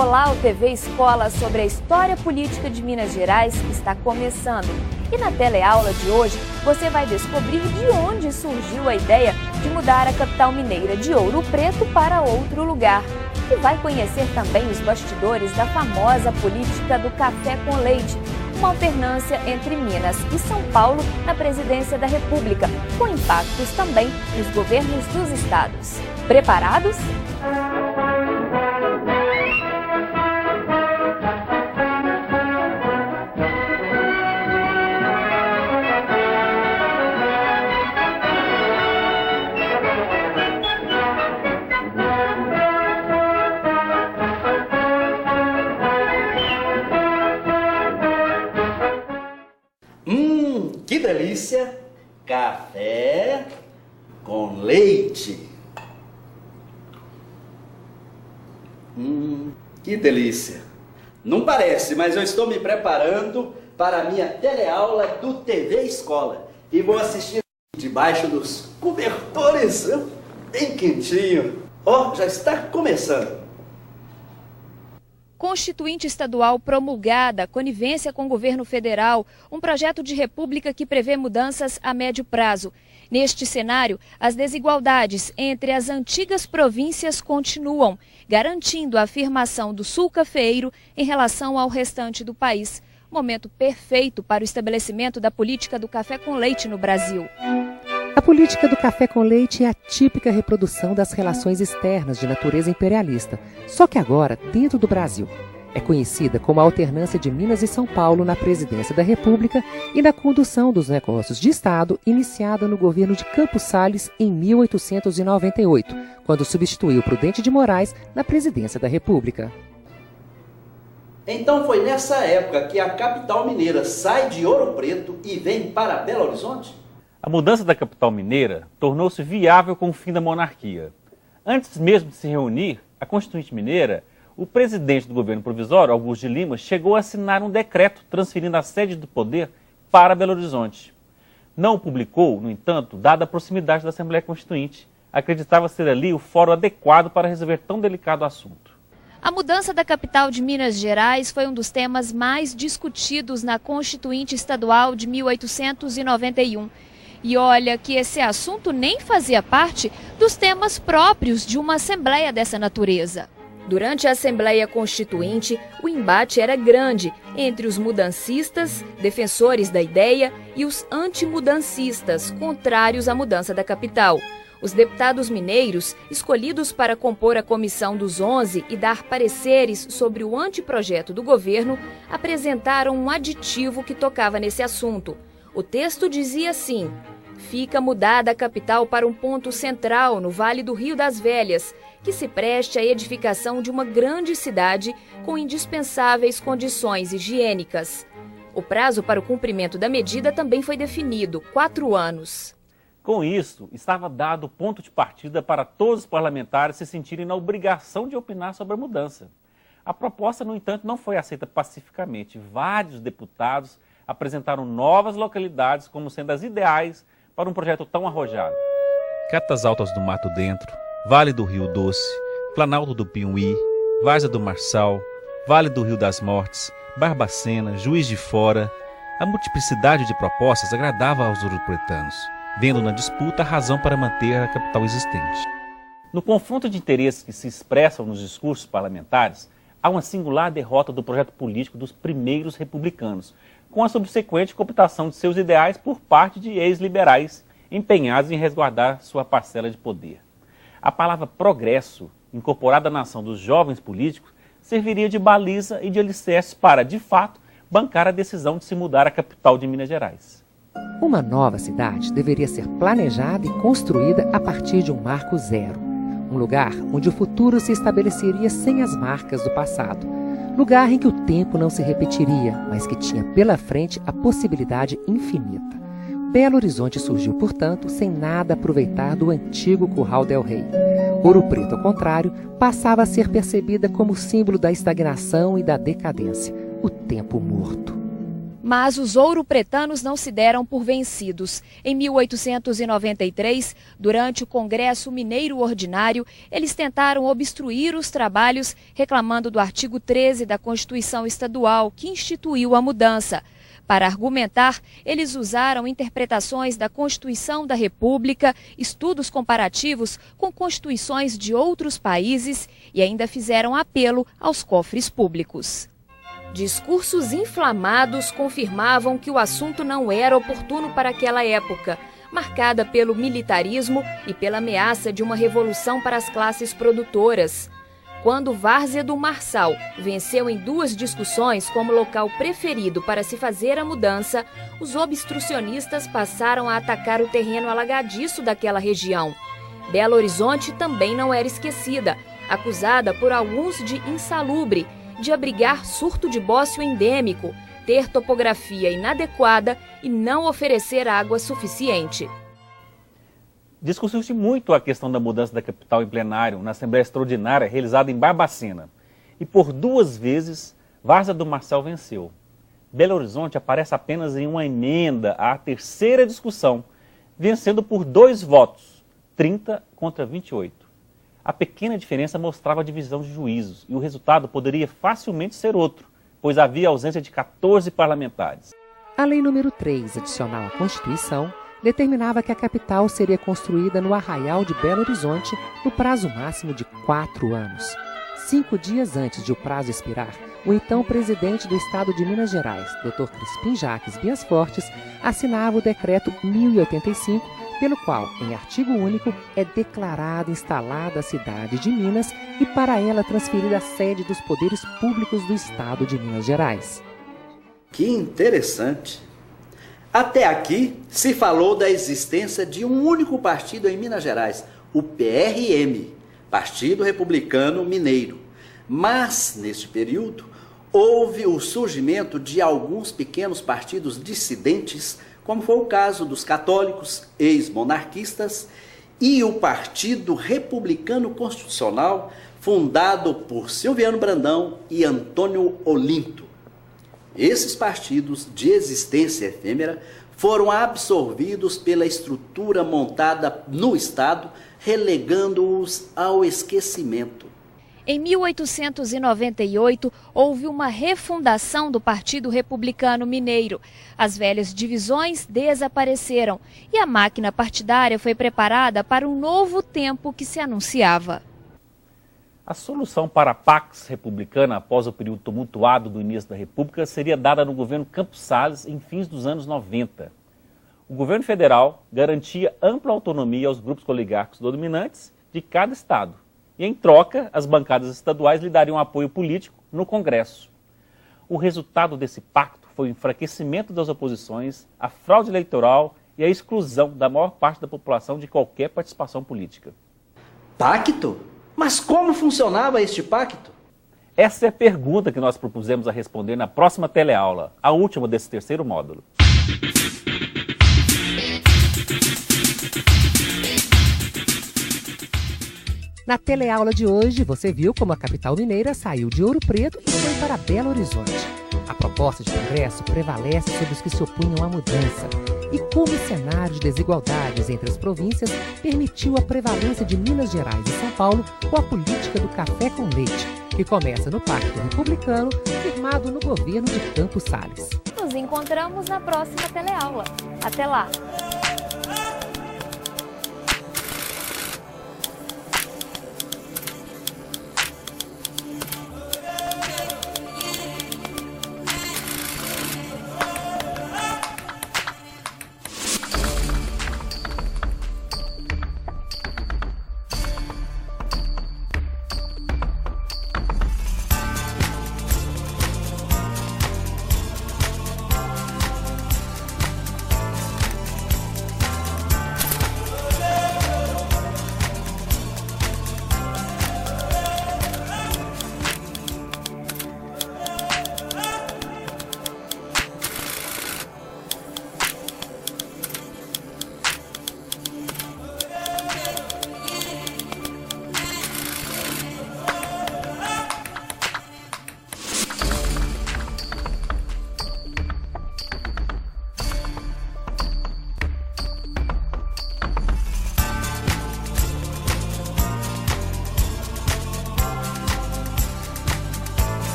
Olá, o TV Escola sobre a história política de Minas Gerais está começando. E na teleaula de hoje, você vai descobrir de onde surgiu a ideia de mudar a capital mineira de Ouro Preto para outro lugar. E vai conhecer também os bastidores da famosa política do café com leite, uma alternância entre Minas e São Paulo na presidência da República, com impactos também nos governos dos estados. Preparados? Que delícia! Café com leite. Que delícia! Não parece, mas eu estou me preparando para a minha teleaula do TV Escola. E vou assistir debaixo dos cobertores, bem quentinho. Ó, já está começando. Constituinte estadual promulgada, conivência com o governo federal, um projeto de república que prevê mudanças a médio prazo. Neste cenário, as desigualdades entre as antigas províncias continuam, garantindo a afirmação do sul cafeeiro em relação ao restante do país. Momento perfeito para o estabelecimento da política do café com leite no Brasil. A política do café com leite é a típica reprodução das relações externas de natureza imperialista, só que agora dentro do Brasil. É conhecida como a alternância de Minas e São Paulo na presidência da República e na condução dos negócios de Estado, iniciada no governo de Campos Salles em 1898, quando substituiu Prudente de Moraes na presidência da República. Então foi nessa época que a capital mineira sai de Ouro Preto e vem para Belo Horizonte? A mudança da capital mineira tornou-se viável com o fim da monarquia. Antes mesmo de se reunir, a Constituinte Mineira, o presidente do governo provisório, Augusto de Lima, chegou a assinar um decreto transferindo a sede do poder para Belo Horizonte. Não o publicou, no entanto, dada a proximidade da Assembleia Constituinte. Acreditava ser ali o fórum adequado para resolver tão delicado assunto. A mudança da capital de Minas Gerais foi um dos temas mais discutidos na Constituinte Estadual de 1891. E olha que esse assunto nem fazia parte dos temas próprios de uma assembleia dessa natureza. Durante a Assembleia Constituinte, o embate era grande entre os mudancistas, defensores da ideia, e os antimudancistas, contrários à mudança da capital. Os deputados mineiros, escolhidos para compor a Comissão dos 11 e dar pareceres sobre o anteprojeto do governo, apresentaram um aditivo que tocava nesse assunto. O texto dizia assim: fica mudada a capital para um ponto central no Vale do Rio das Velhas, que se preste à edificação de uma grande cidade com indispensáveis condições higiênicas. O prazo para o cumprimento da medida também foi definido, 4 anos. Com isso, estava dado o ponto de partida para todos os parlamentares se sentirem na obrigação de opinar sobre a mudança. A proposta, no entanto, não foi aceita pacificamente. Vários deputados apresentaram novas localidades como sendo as ideais para um projeto tão arrojado. Catas Altas do Mato Dentro, Vale do Rio Doce, Planalto do Piuí, Várzea do Marçal, Vale do Rio das Mortes, Barbacena, Juiz de Fora. A multiplicidade de propostas agradava aos ouropretanos, vendo na disputa a razão para manter a capital existente. No confronto de interesses que se expressam nos discursos parlamentares, há uma singular derrota do projeto político dos primeiros republicanos, com a subsequente cooptação de seus ideais por parte de ex-liberais empenhados em resguardar sua parcela de poder. A palavra progresso, incorporada na ação dos jovens políticos, serviria de baliza e de alicerce para, de fato, bancar a decisão de se mudar a capital de Minas Gerais. Uma nova cidade deveria ser planejada e construída a partir de um marco zero. Um lugar onde o futuro se estabeleceria sem as marcas do passado. Lugar em que o tempo não se repetiria, mas que tinha pela frente a possibilidade infinita. Belo Horizonte surgiu, portanto, sem nada aproveitar do antigo Curral del Rei. Ouro Preto, ao contrário, passava a ser percebida como símbolo da estagnação e da decadência, o tempo morto. Mas os ouropretanos não se deram por vencidos. Em 1893, durante o Congresso Mineiro Ordinário, eles tentaram obstruir os trabalhos, reclamando do artigo 13 da Constituição Estadual, que instituiu a mudança. Para argumentar, eles usaram interpretações da Constituição da República, estudos comparativos com constituições de outros países e ainda fizeram apelo aos cofres públicos. Discursos inflamados confirmavam que o assunto não era oportuno para aquela época, marcada pelo militarismo e pela ameaça de uma revolução para as classes produtoras. Quando Várzea do Marçal venceu em 2 discussões como local preferido para se fazer a mudança, os obstrucionistas passaram a atacar o terreno alagadiço daquela região. Belo Horizonte também não era esquecida, acusada por alguns de insalubre, de abrigar surto de bócio endêmico, ter topografia inadequada e não oferecer água suficiente. Discutiu-se muito a questão da mudança da capital em plenário na Assembleia Extraordinária realizada em Barbacena. E por 2 vezes, Várzea do Marçal venceu. Belo Horizonte aparece apenas em uma emenda à 3ª discussão, vencendo por 2 votos, 30 contra 28. A pequena diferença mostrava a divisão de juízos e o resultado poderia facilmente ser outro, pois havia ausência de 14 parlamentares. A Lei número 3, adicional à Constituição, determinava que a capital seria construída no Arraial de Belo Horizonte no prazo máximo de 4 anos. 5 dias antes de o prazo expirar, o então presidente do Estado de Minas Gerais, Dr. Crispim Jacques Bias Fortes, assinava o Decreto 1085, pelo qual, em artigo único, é declarada instalada a cidade de Minas e para ela transferida a sede dos poderes públicos do Estado de Minas Gerais. Que interessante! Até aqui se falou da existência de um único partido em Minas Gerais, o PRM, Partido Republicano Mineiro. Mas, neste período, houve o surgimento de alguns pequenos partidos dissidentes, como foi o caso dos católicos, ex-monarquistas, e o Partido Republicano Constitucional, fundado por Silviano Brandão e Antônio Olinto. Esses partidos de existência efêmera foram absorvidos pela estrutura montada no Estado, relegando-os ao esquecimento. Em 1898, houve uma refundação do Partido Republicano Mineiro. As velhas divisões desapareceram e a máquina partidária foi preparada para um novo tempo que se anunciava. A solução para a Pax Republicana após o período tumultuado do início da República seria dada no governo Campos Salles em fins dos anos 90. O governo federal garantia ampla autonomia aos grupos oligárquicos dominantes de cada estado. E, em troca, as bancadas estaduais lhe dariam apoio político no Congresso. O resultado desse pacto foi o enfraquecimento das oposições, a fraude eleitoral e a exclusão da maior parte da população de qualquer participação política. Pacto? Mas como funcionava este pacto? Essa é a pergunta que nós propusemos a responder na próxima teleaula, a última desse 3º módulo. Na teleaula de hoje, você viu como a capital mineira saiu de Ouro Preto e foi para Belo Horizonte. A proposta de Congresso prevalece sobre os que se opunham à mudança. E como o cenário de desigualdades entre as províncias permitiu a prevalência de Minas Gerais e São Paulo com a política do café com leite, que começa no Pacto Republicano, firmado no governo de Campos Salles. Nos encontramos na próxima teleaula. Até lá!